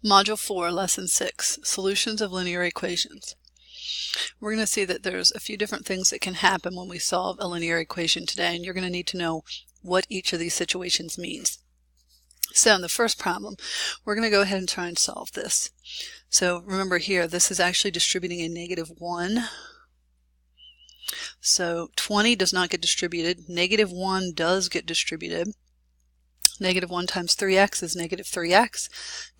Module 4, Lesson 6, Solutions of Linear Equations. We're going to see that there's a few different things that can happen when we solve a linear equation today, and you're going to need to know what each of these situations means. So in the first problem, we're going to go ahead and try and solve this. So remember here, this is actually distributing a -1. So 20 does not get distributed. -1 does get distributed. -1 times 3x is -3x.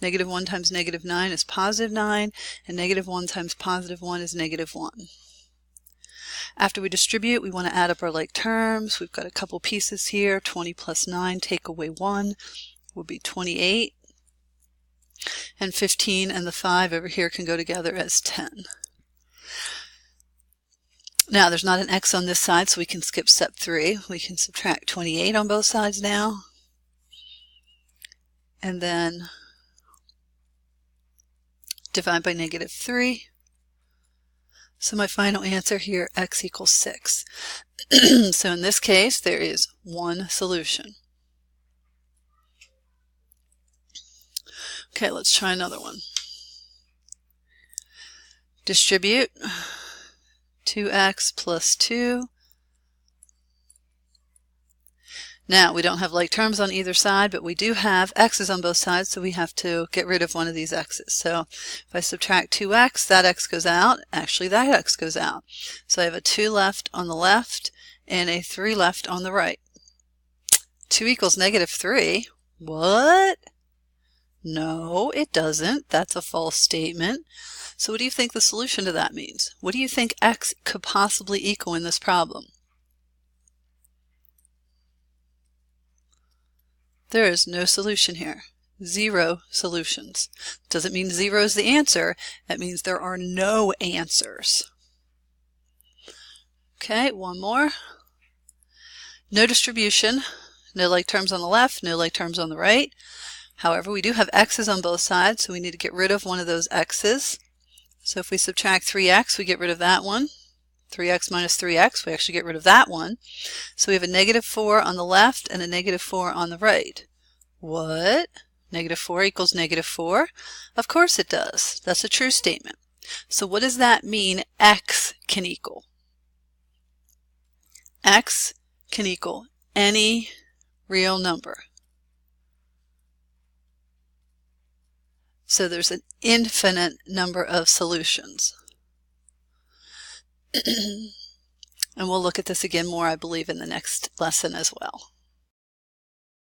-1 times -9 is +9. And -1 times +1 is -1. After we distribute, we want to add up our like terms. We've got a couple pieces here. 20 plus 9, take away 1, will be 28. And 15 and the 5 over here can go together as 10. Now, there's not an x on this side, so we can skip step 3. We can subtract 28 on both sides now. And then divide by -3. So my final answer here, x equals 6. So in this case, there is one solution. Okay, let's try another one. Distribute 2x plus 2. Now, we don't have like terms on either side, but we do have x's on both sides, so we have to get rid of one of these x's. So if I subtract 2x, that x goes out. Actually, that x goes out. So I have a 2 left on the left and a 3 left on the right. 2 equals -3. What? No, it doesn't. That's a false statement. So what do you think the solution to that means? What do you think x could possibly equal in this problem? There is no solution here. 0 solutions. Doesn't mean 0 is the answer. That means there are no answers. Okay, one more. No distribution. No like terms on the left, no like terms on the right. However, we do have x's on both sides, so we need to get rid of one of those x's. So if we subtract 3x, we get rid of that one. 3x minus 3x, we actually get rid of that one. So we have a -4 on the left and a -4 on the right. What? -4 equals -4? Of course it does. That's a true statement. So what does that mean x can equal? X can equal any real number. So there's an infinite number of solutions. And we'll look at this again more, I believe, in the next lesson as well.